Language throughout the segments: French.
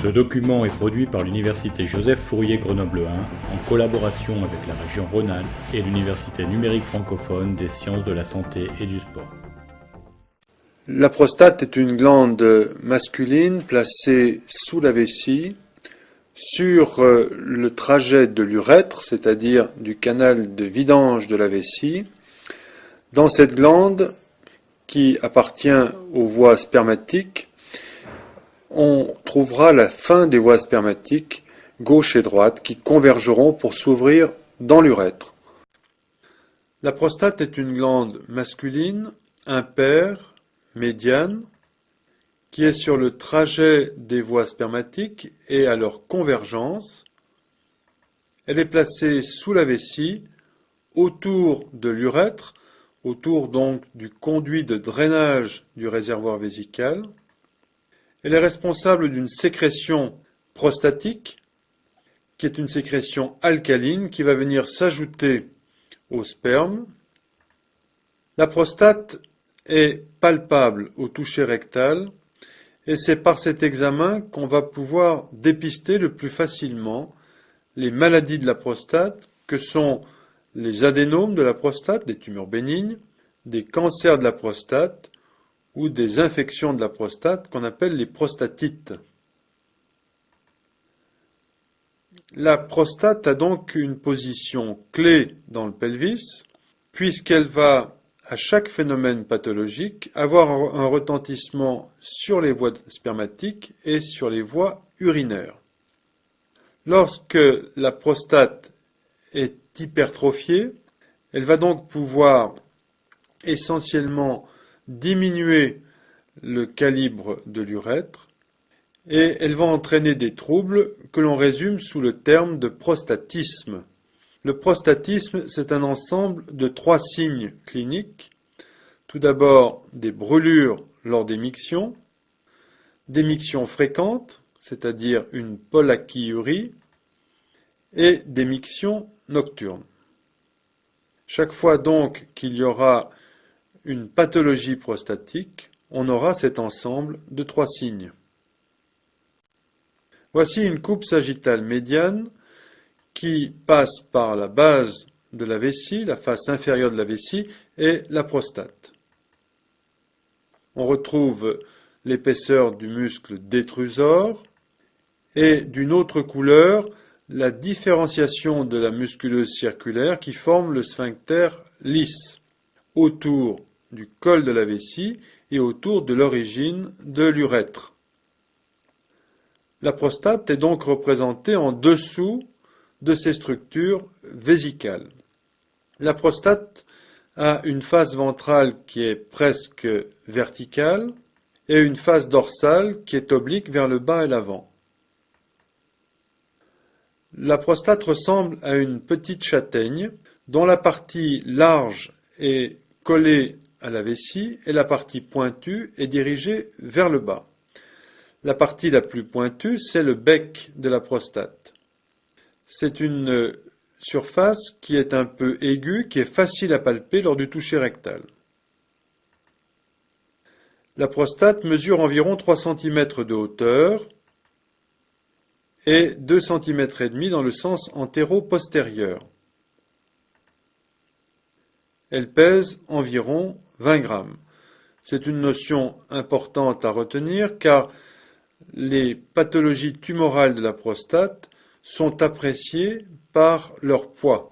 Ce document est produit par l'Université Joseph Fourier Grenoble 1 en collaboration avec la région Rhône-Alpes et l'Université numérique francophone des sciences de la santé et du sport. La prostate est une glande masculine placée sous la vessie, sur le trajet de l'urètre, c'est-à-dire du canal de vidange de la vessie. Dans cette glande, qui appartient aux voies spermatiques, on trouvera la fin des voies spermatiques, gauche et droite, qui convergeront pour s'ouvrir dans l'urètre. La prostate est une glande masculine, impaire, médiane, qui est sur le trajet des voies spermatiques et à leur convergence. Elle est placée sous la vessie, autour de l'urètre, autour donc du conduit de drainage du réservoir vésical. Elle est responsable d'une sécrétion prostatique, qui est une sécrétion alcaline qui va venir s'ajouter au sperme. La prostate est palpable au toucher rectal et c'est par cet examen qu'on va pouvoir dépister le plus facilement les maladies de la prostate que sont les adénomes de la prostate, des tumeurs bénignes, des cancers de la prostate ou des infections de la prostate qu'on appelle les prostatites. La prostate a donc une position clé dans le pelvis puisqu'elle va, à chaque phénomène pathologique, avoir un retentissement sur les voies spermatiques et sur les voies urinaires. Lorsque la prostate est hypertrophiée, elle va donc pouvoir essentiellement diminuer le calibre de l'urètre et elle va entraîner des troubles que l'on résume sous le terme de prostatisme. Le prostatisme, c'est un ensemble de 3 signes cliniques. Tout d'abord, des brûlures lors des mictions fréquentes, c'est-à-dire une pollakiurie, et des mictions nocturnes. Chaque fois donc qu'il y aura une pathologie prostatique, on aura cet ensemble de 3 signes. Voici une coupe sagittale médiane qui passe par la base de la vessie, la face inférieure de la vessie, et la prostate. On retrouve l'épaisseur du muscle détrusor et d'une autre couleur, la différenciation de la musculeuse circulaire qui forme le sphincter lisse autour du col de la vessie et autour de l'origine de l'urètre. La prostate est donc représentée en dessous de ces structures vésicales. La prostate a une face ventrale qui est presque verticale et une face dorsale qui est oblique vers le bas et l'avant. La prostate ressemble à une petite châtaigne dont la partie large est collée à la vessie et la partie pointue est dirigée vers le bas. La partie la plus pointue, c'est le bec de la prostate. C'est une surface qui est un peu aiguë, qui est facile à palper lors du toucher rectal. La prostate mesure environ 3 cm de hauteur et 2,5 cm dans le sens antéro-postérieur. Elle pèse environ 20 grammes. C'est une notion importante à retenir car les pathologies tumorales de la prostate sont appréciées par leur poids.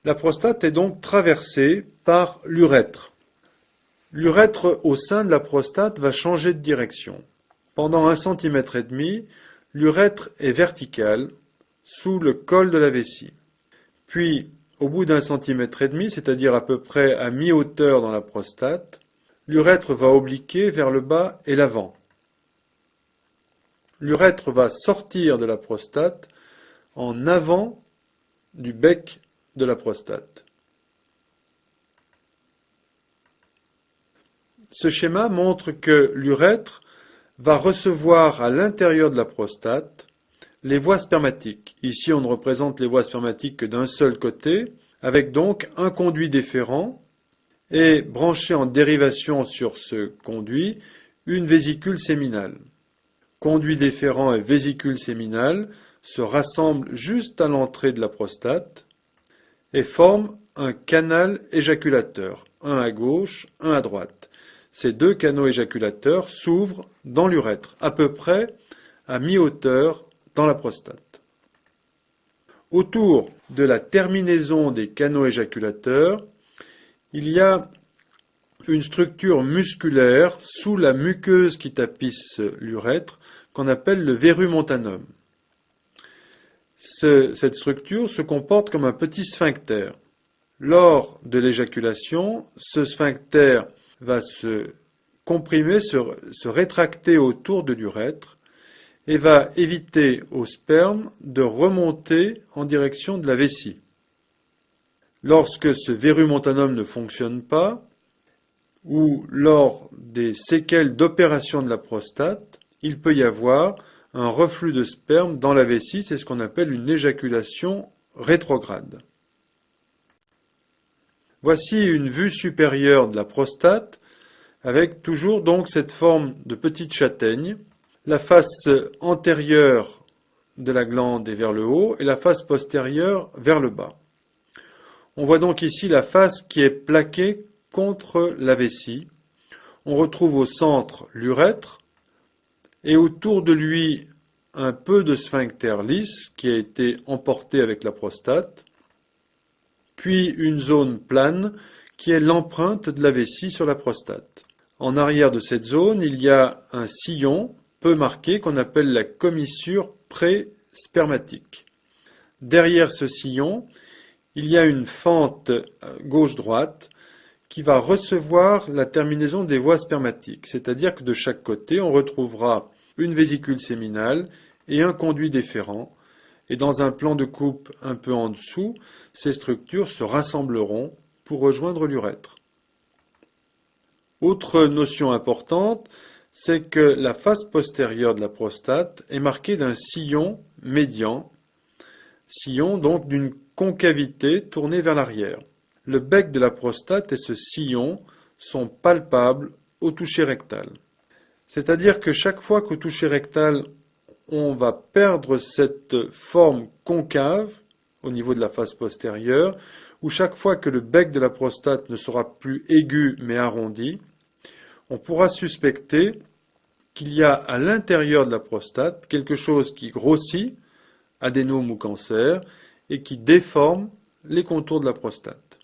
La prostate est donc traversée par l'urètre. L'urètre au sein de la prostate va changer de direction. Pendant 1,5 cm, l'urètre est vertical sous le col de la vessie. Puis, au bout d'1,5 cm, c'est-à-dire à peu près à mi-hauteur dans la prostate, l'urètre va obliquer vers le bas et l'avant. L'urètre va sortir de la prostate en avant du bec de la prostate. Ce schéma montre que l'urètre va recevoir à l'intérieur de la prostate les voies spermatiques. Ici, on ne représente les voies spermatiques que d'un seul côté, avec donc un conduit déférent et branché en dérivation sur ce conduit une vésicule séminale. conduit déférent et vésicule séminale se rassemblent juste à l'entrée de la prostate et forment un canal éjaculateur, un à gauche, un à droite. Ces deux canaux éjaculateurs s'ouvrent dans l'urètre, à peu près à mi-hauteur dans la prostate. Autour de la terminaison des canaux éjaculateurs, il y a une structure musculaire sous la muqueuse qui tapisse l'urètre qu'on appelle le verumontanum. Cette structure se comporte comme un petit sphincter. Lors de l'éjaculation, ce sphincter va se comprimer, se rétracter autour de l'urètre et va éviter au sperme de remonter en direction de la vessie. Lorsque ce verumontanum ne fonctionne pas, ou lors des séquelles d'opération de la prostate, il peut y avoir un reflux de sperme dans la vessie, c'est ce qu'on appelle une éjaculation rétrograde. Voici une vue supérieure de la prostate, avec toujours donc cette forme de petite châtaigne. La face antérieure de la glande est vers le haut et la face postérieure vers le bas. On voit donc ici la face qui est plaquée contre la vessie. On retrouve au centre l'urètre et autour de lui un peu de sphincter lisse qui a été emporté avec la prostate, puis une zone plane qui est l'empreinte de la vessie sur la prostate. En arrière de cette zone, il y a un sillon peu marqué qu'on appelle la commissure pré-spermatique. Derrière ce sillon, il y a une fente gauche-droite qui va recevoir la terminaison des voies spermatiques, c'est-à-dire que de chaque côté, on retrouvera une vésicule séminale et un conduit déférent, et dans un plan de coupe un peu en dessous, ces structures se rassembleront pour rejoindre l'urètre. Autre notion importante, c'est que la face postérieure de la prostate est marquée d'un sillon médian, sillon donc d'une concavité tournée vers l'arrière. Le bec de la prostate et ce sillon sont palpables au toucher rectal. C'est-à-dire que chaque fois qu'au toucher rectal, on va perdre cette forme concave au niveau de la face postérieure, ou chaque fois que le bec de la prostate ne sera plus aigu mais arrondi, on pourra suspecter qu'il y a à l'intérieur de la prostate quelque chose qui grossit, adénome ou cancer, et qui déforme les contours de la prostate.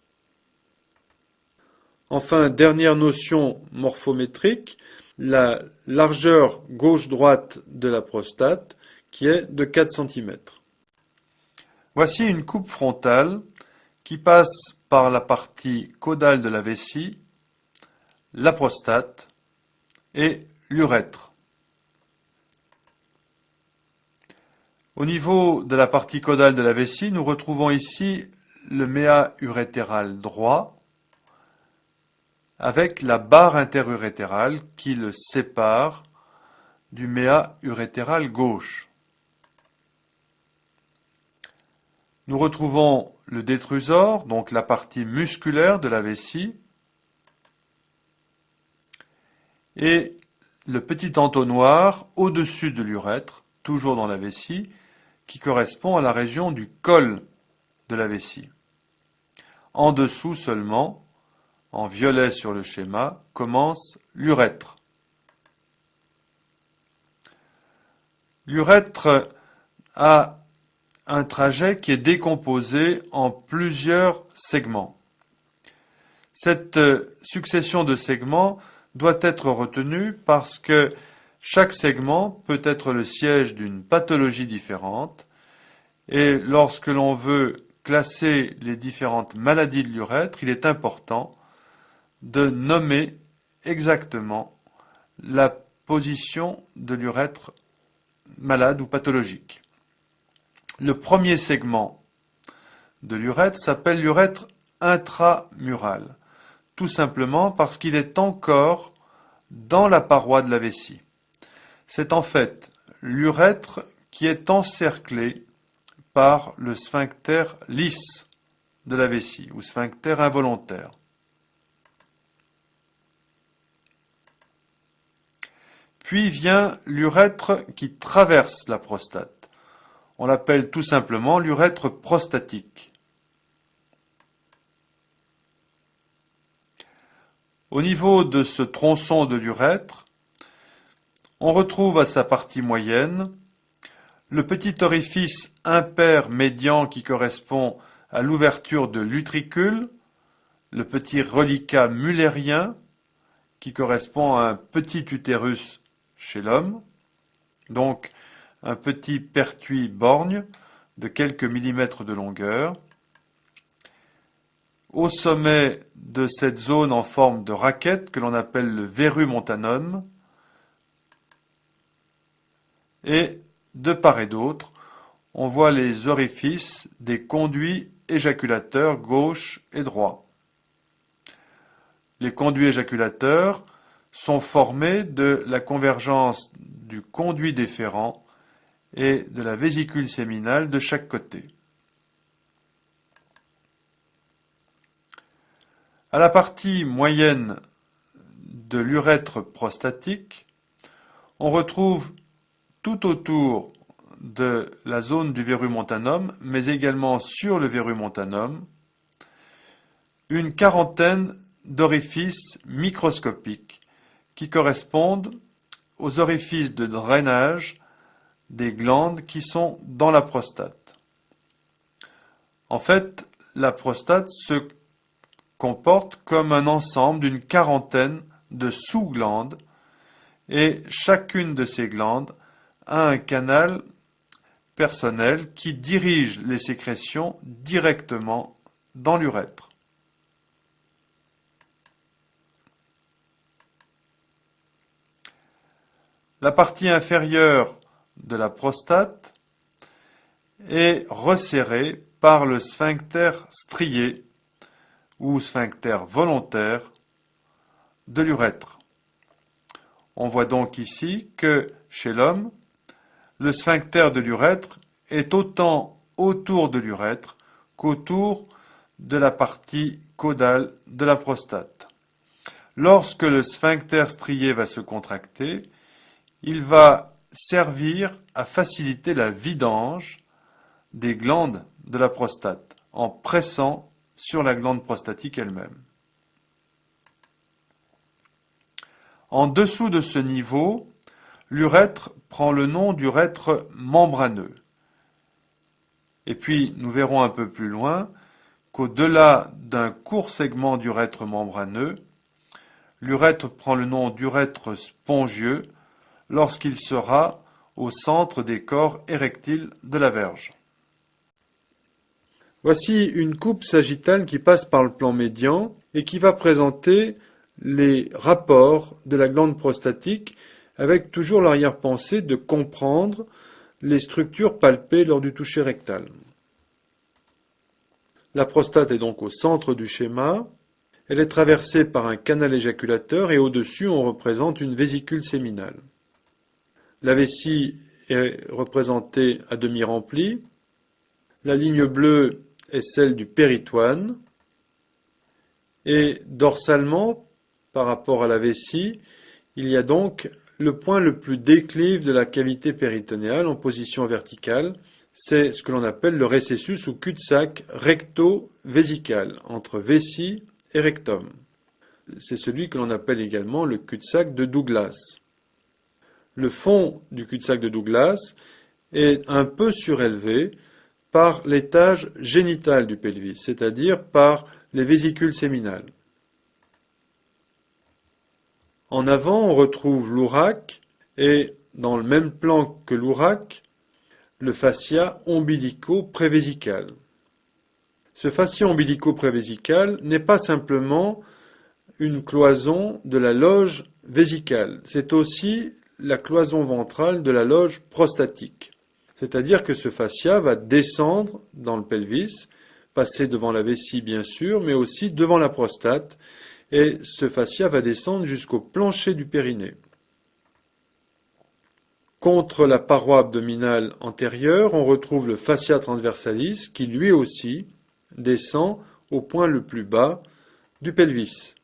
Enfin, dernière notion morphométrique, la largeur gauche-droite de la prostate qui est de 4 cm. Voici une coupe frontale qui passe par la partie caudale de la vessie, la prostate et l'urètre. Au niveau de la partie caudale de la vessie, nous retrouvons ici le méa urétéral droit avec la barre interurétérale qui le sépare du méa urétéral gauche. Nous retrouvons le détrusor, donc la partie musculaire de la vessie, et le petit entonnoir au-dessus de l'urètre, toujours dans la vessie, qui correspond à la région du col de la vessie. En dessous seulement, en violet sur le schéma, commence l'urètre. L'urètre a un trajet qui est décomposé en plusieurs segments. Cette succession de segments doit être retenue parce que chaque segment peut être le siège d'une pathologie différente et lorsque l'on veut classer les différentes maladies de l'urètre, il est important de nommer exactement la position de l'urètre malade ou pathologique. Le premier segment de l'urètre s'appelle l'urètre intramural, tout simplement parce qu'il est encore dans la paroi de la vessie. C'est en fait l'urètre qui est encerclé par le sphincter lisse de la vessie ou sphincter involontaire. Puis vient l'urètre qui traverse la prostate. On l'appelle tout simplement l'urètre prostatique. Au niveau de ce tronçon de l'urètre, on retrouve à sa partie moyenne le petit orifice impair médian qui correspond à l'ouverture de l'utricule, le petit reliquat mullérien qui correspond à un petit utérus chez l'homme, donc un petit pertuis borgne de quelques millimètres de longueur. Au sommet de cette zone en forme de raquette que l'on appelle le verru montanum, et de part et d'autre, on voit les orifices des conduits éjaculateurs gauche et droit. Les conduits éjaculateurs sont formés de la convergence du conduit déférent et de la vésicule séminale de chaque côté. À la partie moyenne de l'urètre prostatique, on retrouve tout autour de la zone du verru montanum, mais également sur le verru montanum, une quarantaine d'orifices microscopiques qui correspondent aux orifices de drainage des glandes qui sont dans la prostate. En fait, la prostate se comporte comme un ensemble d'une quarantaine de sous-glandes et chacune de ces glandes a un canal personnel qui dirige les sécrétions directement dans l'urètre. La partie inférieure de la prostate est resserrée par le sphincter strié ou sphincter volontaire de l'urètre. On voit donc ici que chez l'homme, le sphincter de l'urètre est autant autour de l'urètre qu'autour de la partie caudale de la prostate. Lorsque le sphincter strié va se contracter, il va servir à faciliter la vidange des glandes de la prostate en pressant sur la glande prostatique elle-même. En dessous de ce niveau, l'urètre prend le nom d'urètre membraneux. Et puis, nous verrons un peu plus loin qu'au-delà d'un court segment d'urètre membraneux, l'urètre prend le nom d'urètre spongieux lorsqu'il sera au centre des corps érectiles de la verge. Voici une coupe sagittale qui passe par le plan médian et qui va présenter les rapports de la glande prostatique avec toujours l'arrière-pensée de comprendre les structures palpées lors du toucher rectal. La prostate est donc au centre du schéma. Elle est traversée par un canal éjaculateur et au-dessus on représente une vésicule séminale. La vessie est représentée à demi remplie. La ligne bleue est celle du péritoine. Et dorsalement, par rapport à la vessie, il y a donc le point le plus déclive de la cavité péritonéale en position verticale. C'est ce que l'on appelle le récessus ou cul-de-sac recto-vésical, entre vessie et rectum. C'est celui que l'on appelle également le cul-de-sac de Douglas. Le fond du cul-de-sac de Douglas est un peu surélevé par l'étage génital du pelvis, c'est-à-dire par les vésicules séminales. En avant, on retrouve l'ouraque et, dans le même plan que l'ouraque, le fascia ombilico-prévésical. Ce fascia ombilico-prévésical n'est pas simplement une cloison de la loge vésicale, c'est aussi la cloison ventrale de la loge prostatique. C'est-à-dire que ce fascia va descendre dans le pelvis, passer devant la vessie bien sûr, mais aussi devant la prostate, et ce fascia va descendre jusqu'au plancher du périnée. Contre la paroi abdominale antérieure, on retrouve le fascia transversalis qui lui aussi descend au point le plus bas du pelvis.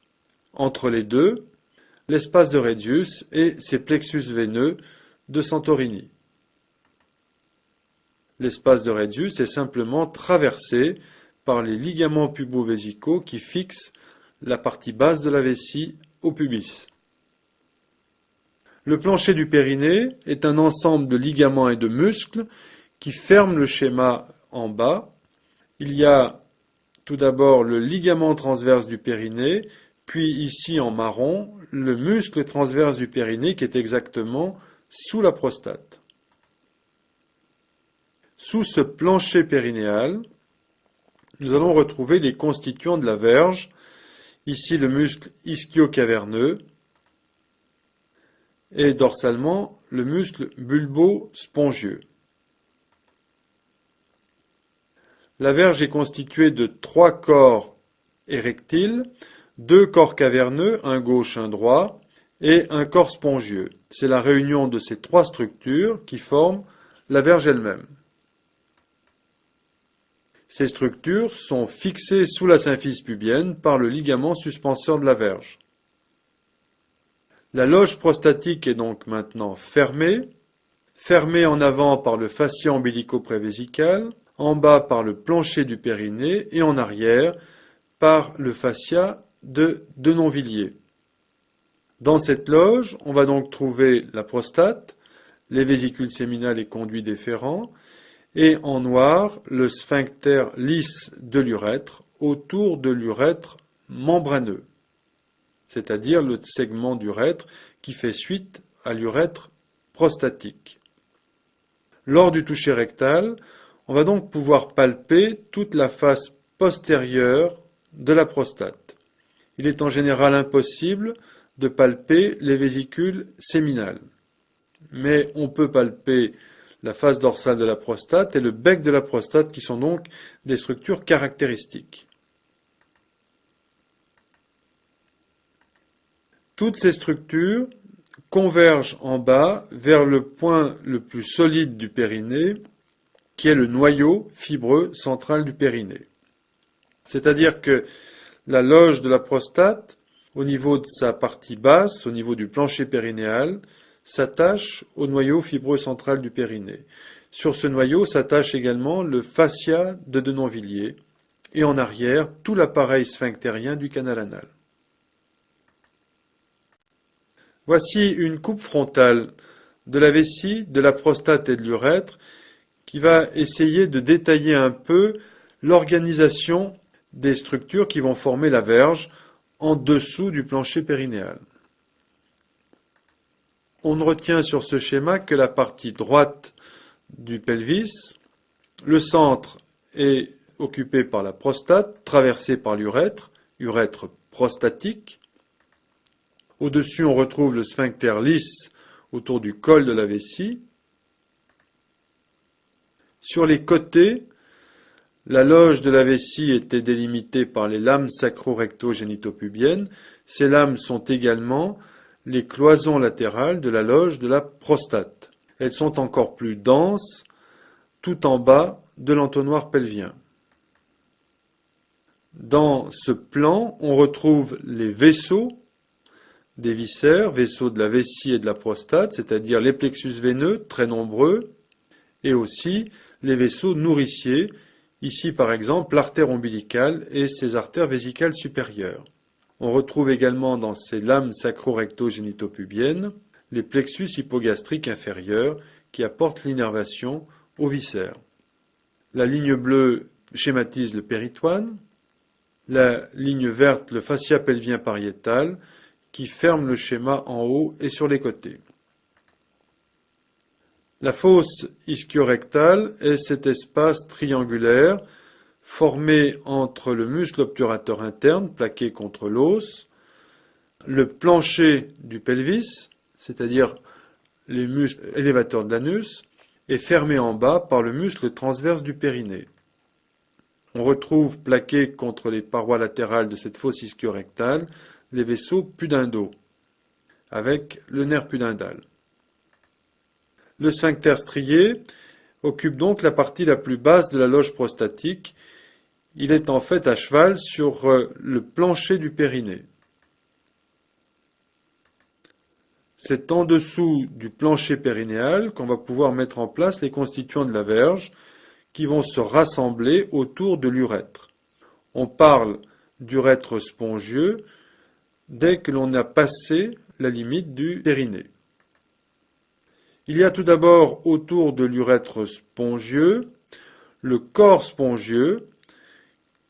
Entre les deux, l'espace de Redius et ses plexus veineux de Santorini. L'espace de Redius est simplement traversé par les ligaments pubo-vésicaux qui fixent la partie basse de la vessie au pubis. Le plancher du périnée est un ensemble de ligaments et de muscles qui ferment le schéma en bas. Il y a tout d'abord le ligament transverse du périnée, puis ici en marron, le muscle transverse du périnée qui est exactement sous la prostate. Sous ce plancher périnéal, nous allons retrouver les constituants de la verge, ici le muscle ischio-caverneux, et dorsalement le muscle bulbo-spongieux. La verge est constituée de 3 corps érectiles, 2 corps caverneux, un gauche, un droit, et un corps spongieux. C'est la réunion de ces 3 structures qui forment la verge elle-même. Ces structures sont fixées sous la symphyse pubienne par le ligament suspenseur de la verge. La loge prostatique est donc maintenant fermée en avant par le fascia ombilico-prévésical, en bas par le plancher du périnée et en arrière par le fascia de Denonvilliers. Dans cette loge, on va donc trouver la prostate, les vésicules séminales et conduits déférents, et en noir, le sphincter lisse de l'urètre autour de l'urètre membraneux, c'est-à-dire le segment d'urètre qui fait suite à l'urètre prostatique. Lors du toucher rectal, on va donc pouvoir palper toute la face postérieure de la prostate. Il est en général impossible de palper les vésicules séminales, mais on peut palper la face dorsale de la prostate et le bec de la prostate qui sont donc des structures caractéristiques. Toutes ces structures convergent en bas vers le point le plus solide du périnée, qui est le noyau fibreux central du périnée. C'est-à-dire que la loge de la prostate, au niveau de sa partie basse, au niveau du plancher périnéal, s'attache au noyau fibreux central du périnée. Sur ce noyau s'attache également le fascia de Denonvilliers et en arrière tout l'appareil sphinctérien du canal anal. Voici une coupe frontale de la vessie, de la prostate et de l'urètre qui va essayer de détailler un peu l'organisation des structures qui vont former la verge en dessous du plancher périnéal. On ne retient sur ce schéma que la partie droite du pelvis. Le centre est occupé par la prostate, traversé par l'urètre, urètre prostatique. Au-dessus, on retrouve le sphincter lisse autour du col de la vessie. Sur les côtés, la loge de la vessie était délimitée par les lames sacro-recto-génitopubiennes. Ces lames sont également les cloisons latérales de la loge de la prostate. Elles sont encore plus denses tout en bas de l'entonnoir pelvien. Dans ce plan, on retrouve les vaisseaux des viscères, vaisseaux de la vessie et de la prostate, c'est-à-dire les plexus veineux, très nombreux, et aussi les vaisseaux nourriciers, ici par exemple l'artère ombilicale et ses artères vésicales supérieures. On retrouve également dans ces lames sacro-recto-génitopubiennes les plexus hypogastriques inférieurs qui apportent l'innervation aux viscères. La ligne bleue schématise le péritoine, la ligne verte le fascia pelvien pariétal qui ferme le schéma en haut et sur les côtés. La fosse ischio-rectale est cet espace triangulaire formé entre le muscle obturateur interne plaqué contre l'os, le plancher du pelvis, c'est-à-dire les muscles élévateurs de l'anus, est fermé en bas par le muscle transverse du périnée. On retrouve plaqués contre les parois latérales de cette fosse ischio-rectale les vaisseaux pudendaux, avec le nerf pudendal. Le sphincter strié occupe donc la partie la plus basse de la loge prostatique. Il est en fait à cheval sur le plancher du périnée. C'est en dessous du plancher périnéal qu'on va pouvoir mettre en place les constituants de la verge qui vont se rassembler autour de l'urètre. On parle d'urètre spongieux dès que l'on a passé la limite du périnée. Il y a tout d'abord autour de l'urètre spongieux le corps spongieux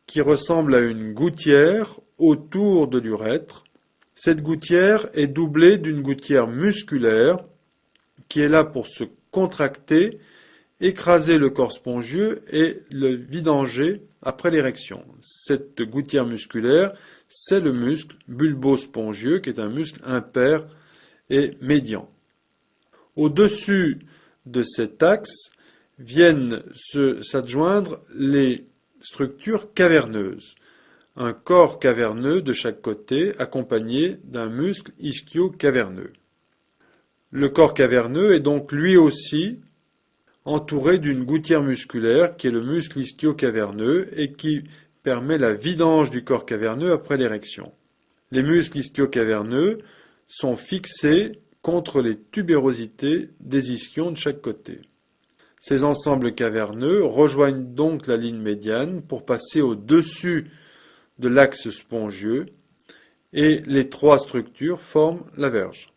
qui ressemble à une gouttière autour de l'urètre. Cette gouttière est doublée d'une gouttière musculaire qui est là pour se contracter, écraser le corps spongieux et le vidanger après l'érection. Cette gouttière musculaire, c'est le muscle bulbo-spongieux qui est un muscle impair et médian. Au-dessus de cet axe viennent s'adjoindre les structures caverneuses. Un corps caverneux de chaque côté accompagné d'un muscle ischio-caverneux. Le corps caverneux est donc lui aussi entouré d'une gouttière musculaire qui est le muscle ischio-caverneux et qui permet la vidange du corps caverneux après l'érection. Les muscles ischio-caverneux sont fixés contre les tubérosités des ischions de chaque côté. Ces ensembles caverneux rejoignent donc la ligne médiane pour passer au-dessus de l'axe spongieux et les trois structures forment la verge.